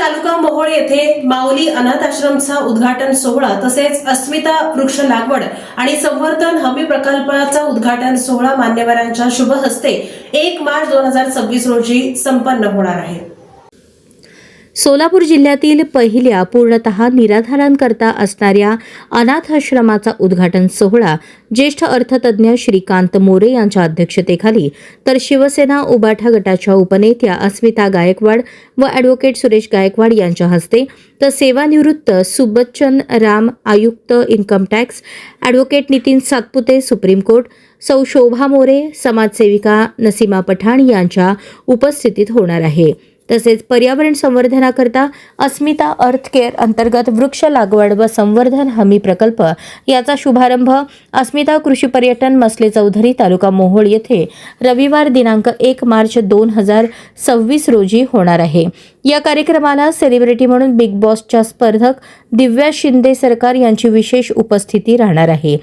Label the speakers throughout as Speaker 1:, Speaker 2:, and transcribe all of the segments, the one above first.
Speaker 1: तालुका मोहोळ येथे माऊली अनाथ आश्रमचा उद्घाटन सोहळा तसेच अस्मिता वृक्ष लागवड आणि संवर्धन हमी प्रकल्पाचा उद्घाटन सोहळा मान्यवरांच्या शुभ हस्ते 1 मार्च 2026 रोजी संपन्न होणार आहे।
Speaker 2: सोलापूर जिल्ह्यातील पहिल्या पूर्णतः निराधारांकरता असणाऱ्या अनाथ आश्रमाचा उद्घाटन सोहळा ज्येष्ठ अर्थतज्ञ श्रीकांत मोरे यांच्या अध्यक्षतेखाली तर शिवसेना उबाठा गटाच्या उपनेत्या अस्मिता गायकवाड व ॲडव्होकेट सुरेश गायकवाड यांच्या हस्ते तर सेवानिवृत्त सुबच्चन राम आयुक्त income tax, advocate Nitin Satpute supreme court, सौ शोभा मोरे समाजसेविका नसीमा पठाण यांच्या उपस्थितीत होणार आहे। तसेच पर्यावरण संवर्धनाकरता अस्मिता अर्थ केअर अंतर्गत वृक्ष लागवड व संवर्धन हमी प्रकल्प याचा शुभारंभ अस्मिता कृषी पर्यटन मसले चौधरी तालुका मोहोळ येथे रविवार दिनांक 1 मार्च 2026 रोजी होणार आहे। या कार्यक्रमाला सेलिब्रिटी म्हणून बिग बॉसच्या स्पर्धक दिव्या शिंदे सरकार यांची विशेष उपस्थिती राहणार आहे।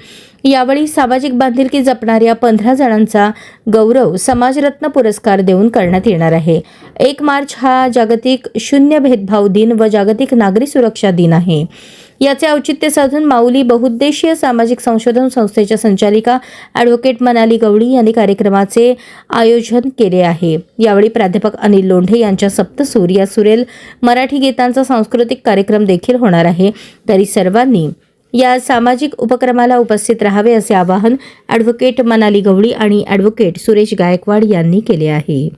Speaker 2: यावेळी सामाजिक बांधिलकी जपणाऱ्या 15 जणांचा गौरव समाजरत्न पुरस्कार देऊन करण्यात येणार आहे। 1 मार्च हा जागतिक शून्य भेदभाव दिन व जागतिक नागरी सुरक्षा दिन आहे। याचे औचित्य साधून माऊली बहुउद्देशीय सामाजिक संशोधन संस्थेच्या संचालिका ॲडव्होकेट मनाली गवळी यांनी कार्यक्रमाचे आयोजन केले आहे। यावेळी प्राध्यापक अनिल लोंढे यांच्या सप्तसूर या सुरेल मराठी गीतांचा सांस्कृतिक कार्यक्रम देखील होणार आहे। तरी सर्वांनी या सामाजिक उपक्रमाला उपस्थित राहावे असे आवाहन ॲडव्होकेट मनाली गवळी आणि ॲडव्होकेट सुरेश गायकवाड यांनी केले आहे।